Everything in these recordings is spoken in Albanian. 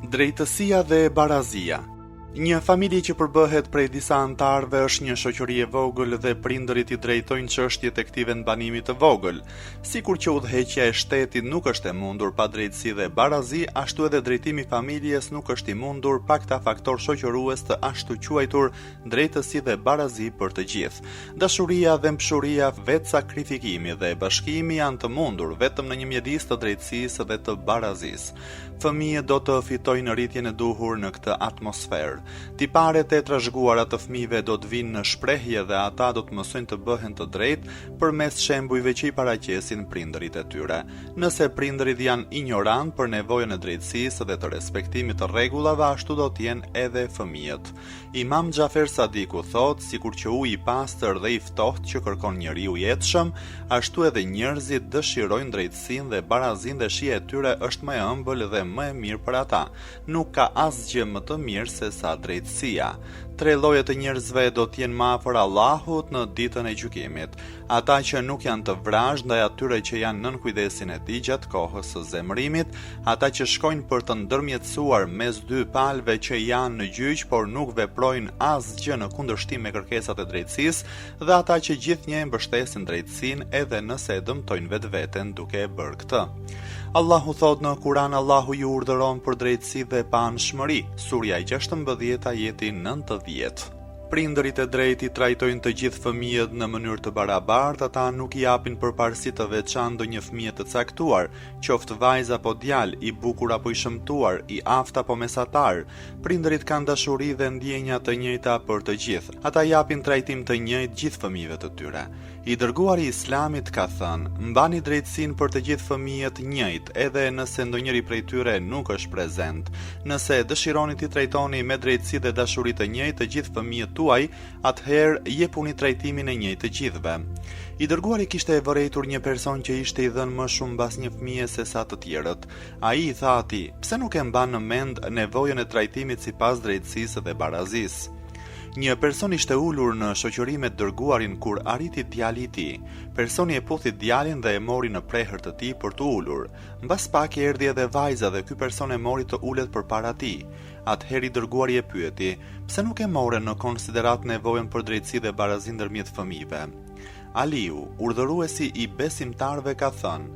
Drejtësia dhe barazia. Një familje që përbëhet prej disa antarëve është një shoqëri e vogël dhe prindërit i drejtojnë çështjet e këtij vendbanimi të vogël. Sikur që udhëheqja e shtetit nuk është e mundur pa drejtësi dhe barazi, ashtu edhe drejtimi i familjes nuk është i mundur pa këta faktor shoqërues të ashtu quajtur drejtësi dhe barazi për të gjithë. Dashuria dhe mshuria, vetë sakrifikimi dhe bashkimi janë të mundur vetëm në një mjedis të drejtësisë dhe të barazisë. Fëmijët do të fitojnë rritjen e duhur në këtë atmosferë. Tiparet e trashëguara të fëmijëve do të vinë në shprehje dhe ata do të mësojnë të bëhen të drejtë përmes shembujve që i paraqesin prindërit e tyre. Nëse prindërit janë ignorant për nevojën e drejtësisë dhe të respektimit të rregullave, ashtu do të jenë edhe fëmijët. Imam Xhafer Sadiku thotë, sikur që uji i pastër dhe i ftohtë që kërkon njeriu i jetshëm, ashtu edhe njerëzit dëshirojnë drejtësinë dhe barazinë dhe shija e tyre është më e ëmbël dhe më e mirë për ata. Nuk ka asgjë më të mirë se sa drejtësia. 3 lloje të njerëzve do të jenë më afër Allahut në ditën e gjykimit. Ata që nuk janë të vrashë ndaj atyre që janë nën kujdesin e tij gjatë kohës së zemërimit, ata që shkojnë për të ndërmjetësuar mes dy palëve që janë në gjyq, por nuk veprojnë asgjë në kundërshtim me kërkesat e drejtësisë, dhe ata që gjithnjë mbështesin drejtësinë edhe nëse e dëmtojnë vetveten duke e bërë këtë. Allahu thot në Kur'an, Allahu ju urdhëron për drejtësi dhe panshmëri. Surja 16 ajeti 90. Prindërit e drejtë i trajtojnë të gjithë fëmijët në mënyrë të barabartë, ata nuk i japin përparësi të veçantë ndonjë fëmie të caktuar, qoftë vajzë apo djalë, i bukur apo i shëmtuar, i aftë apo mesatar. Prindërit kanë dashuri dhe ndjenja të njëjta për të gjithë. Ata japin trajtim të njëjtë gjithë fëmijëve të tyre. I dërguari i Islamit ka thënë: mbani drejtësinë për të gjithë fëmijët njëjtë, edhe nëse ndonjëri prej tyre nuk është prezent. Nëse dëshironi t'i trajtoni me drejtësi dhe dashuri të njëjtë të gjithë fëmijët tuaj, atëherë jepuni trajtimin e njëjtë të gjithëve. I dërguari kishte vërejtur një person që ishte i dhënë më shumë mbas një fëmije se sa të tjerët. Ai i tha atij: pse nuk e mban në mend nevojën e trajtimit sipas drejtësisë dhe barazisë? Një person ishte ulur në shoqëri me dërguarin kur arriti djali i tij. Personi e puthi djalin dhe e mori në prehër të tij për të ulur. Mbas pak erdhi edhe vajza dhe ky person e mori të ulet përpara tij. Atëherë i dërguari e pyeti: pse nuk e morën në konsiderat nevojën për drejtësi dhe barazi ndërmjet fëmijëve? Aliu, urdhëruesi i besimtarëve, ka thënë: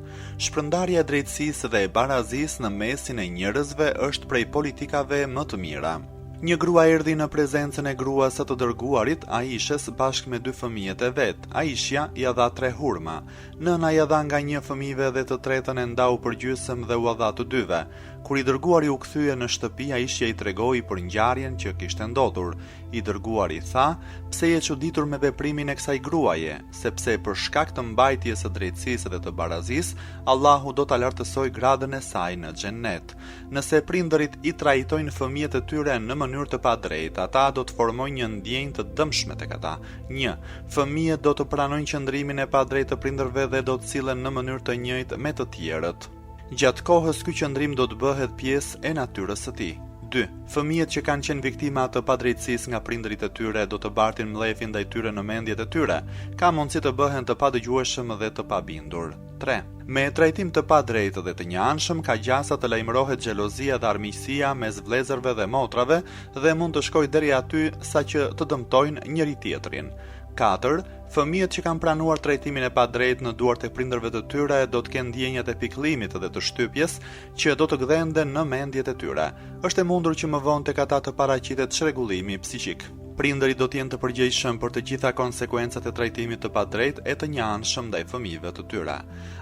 shpërndarja e drejtësisë dhe e barazisë në mesin e njerëzve është prej politikave më të mira. Një grua erdhi në prezencën e gruas së të dërguarit, Aishës, bashkë me 2 fëmijët e vet. Aishja ia dha 3 hurma. Nëna ia dha nga një fëmijëve dhe të tretën e ndau për gjysmë dhe u dha të 2-ve. Kur i dërguari u kthye në shtëpi, Aishja i tregoi për ngjarjen që kishte ndodhur. I dërguari tha: pse je çuditur me veprimin e kësaj gruaje? Sepse për shkak të mbajtjes së drejtësisë dhe të barazisë, Allahu do ta lartësojë gradën e saj në xhennet. Nëse prindërit i trajtojnë fëmijët e tyre në mënyrë të padrejtë, ata do të formojnë një ndjenjë të dëmshme tek ata. 1. Fëmijët do të pranojnë qëndrimin e padrejtë të prindërve dhe do të sillen në mënyrë të njëjtë me të tjerët. Gjatë kohës ky qëndrim do të bëhet pjesë e natyrës së tij. 2. Fëmijët që kanë qenë viktima të padrejtësisë nga prindërit e tyre do të bartin mllëfin ndaj tyre në mendjet e tyre. Ka mundësi të bëhen të padëgjueshëm dhe të pabindur. 3. Me trajtim të padrejtë dhe të njëanshëm ka gjasa të lajmërohet xhelozia dhe armiqësia mes vëllezërve dhe motrave dhe mund të shkojë deri aty saqë të dëmtojnë njëri tjetrin. 4. Fëmijët që kanë pranuar trajtimin e padrejtë në duart e prindërve të tyre do të kenë ndjenjat e pikëllimit dhe të shtypjes që do të gdhenden në mendjet e tyre. Është e mundur që më vonë tek ata të paraqitet çrregullimi psiqik. Prindërit do të jenë të përgjegjshëm për të gjitha konsekuencat e trajtimit të padrejtë e të njëanshëm ndaj fëmijëve të tyre.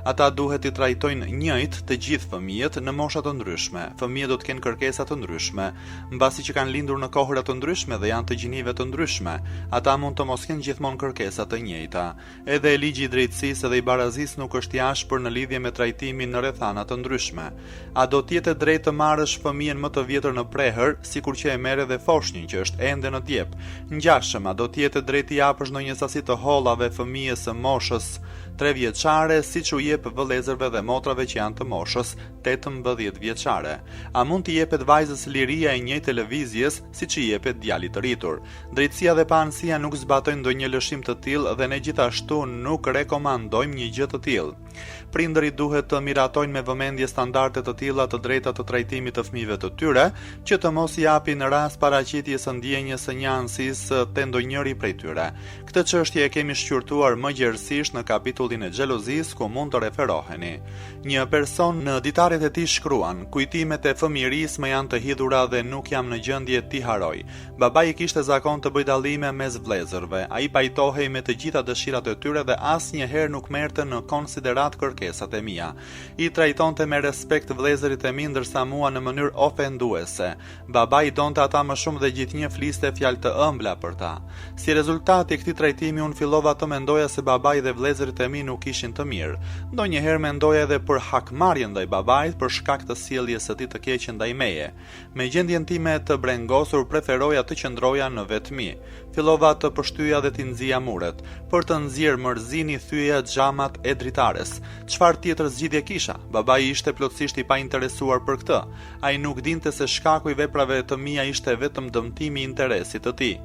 Ata duhet i trajtojnë njëjtë të gjithë fëmijët në mosha të ndryshme. Fëmijët do të kenë kërkesa të ndryshme, mbasi që kanë lindur në kohëra të ndryshme dhe janë të gjinive të ndryshme. Ata mund të mos kenë gjithmonë kërkesa të njëjta. Edhe ligji i drejtësisë dhe i barazisë nuk është i ashpër në lidhje me trajtimin në rrethana të ndryshme. A do të jetë drejtë të marrësh fëmijën më të vjetër në prehër, sikur që e merr edhe foshnjën që është ende në djep? Ngjashëm, a do të jetë drejtë i japësh ndonjë sasi të hollave fëmijës së moshës 3 vjeçare, siç u jep vëllezërve dhe motrave që janë të moshës 18 vjeçare. A mund t'i jepet vajzës liria e njëjtë lëvizjes siç i jepet djalit të rritur? Drejtësia dhe pa-anësia nuk zbatojnë ndonjë lëshim të tillë dhe ne gjithashtu nuk rekomandojmë një gjë të tillë. Prindërit duhet të miratojnë me vëmendje standarde të tilla të drejta të trajtimit të fëmijëve të tyre, që të mos japin rast paraqitjes së ndjenjes së një anësisë te ndonjëri prej tyre. Këtë çështje e kemi shqyrtuar më gjerësisht në kapitullin e xhelozisë, ku mund të referoheni. Një person në ditaret e tij shkruan: "Kujtimet e fëmijërisë më janë të hidhura dhe nuk jam në gjendje t'i haroj. Babai kishte zakon të bëjë dallime mes vëllezërve. Ai pajtohej me të gjitha dëshirat e tyre dhe asnjëherë nuk merrte në konsiderat kërkesat e mia. I trajtonte me respekt vëllezërit e mi, ndërsa mua në mënyrë ofenduese. Babai donte ata më shumë dhe gjithnjë fliste fjalë të ëmbla për ta. Si rezultat i këtij trajtimi unë fillova të mendoja se babai dhe vëllezërit e mi nuk ishin të mirë. Ndonjëherë mendoja edhe për hakmarrje ndaj babait për shkak të sjelljes së tij të keqe ndaj meje. Me gjendjen time të brengosur preferoja të qëndroja në vetmi. Fillova të pështyja dhe t'i nxija muret. Për të nxjerrë mërzinë thyeja xhamat e dritares. Çfarë tjetër zgjidhje kisha? Babai ishte plotësisht i painteresuar për këtë. Ai nuk dinte se shkaku i veprave të mia ishte vetëm dëmtimi i interesit të tij.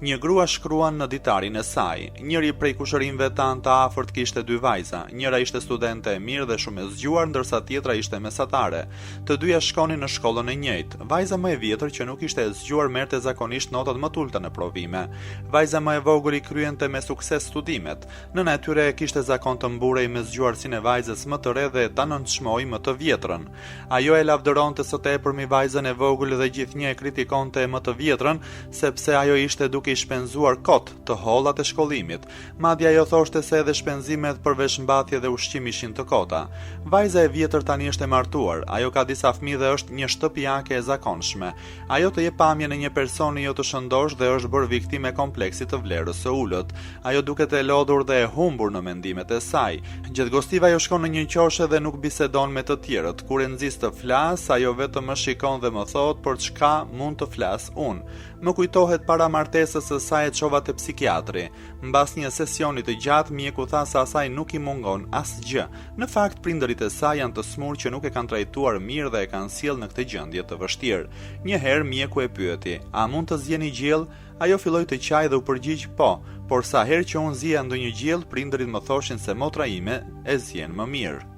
Një grua shkruan në ditarin e saj: "Njëri prej kushërinjve tan të afërt kishte 2 vajza. Njëra ishte studente e mirë dhe shumë e zgjuar, ndërsa tjetra ishte mesatare. Të dyja shkonin në shkollën e njëjtë. Vajza më e vjetër, që nuk ishte e zgjuar, merrte zakonisht notat më të ulta në provime. Vajza më e vogël i kryente me sukses studimet. Nëna e tyre kishte zakon të mburej me zgjuarsinë e vajzës më të re dhe ta nënçmoi më të vjetrën. Ajo e lavdëronte së tepërmi vajzën e vogël dhe gjithnjë e kritikonte më të vjetrën, sepse ajo ishte duke i shpenzuar kot të hollat e shkollimit. Madje ajo thoshte se edhe shpenzimet për veshmbathje dhe ushqim ishin të kota. Vajza e vjetër tani është e martuar, ajo ka disa fëmijë dhe është një shtëpiake e zakonshme. Ajo të jep pamjen e një personi jo të shëndosh dhe është bërë viktimë e kompleksit të vlerës së ulët. Ajo duket e lodhur dhe e humbur në mendimet e saj. Gjithgostiva ajo shkon në një qoshe dhe nuk bisedon me të tjerët. Kur e nxis të flas, ajo vetëm më shikon dhe më thot: "Për çka mund të flas unë?" Më kujtohet para martesës së saj e çova te psikiatri. Mbas një sesioni të gjatë, mjeku tha se asaj nuk i mungon asgjë. Në fakt, prindërit e saj janë të smur që nuk e kanë trajtuar mirë dhe e kanë sjellë në këtë gjendje të vështirë. Një herë mjeku e pyeti: "A mund të zjeni gjell?" Ajo filloi të qaj dhe u përgjigj po, por sa herë që unë zija ndonjë gjell, prindërit më thoshin se motra ime e zjen më mirë.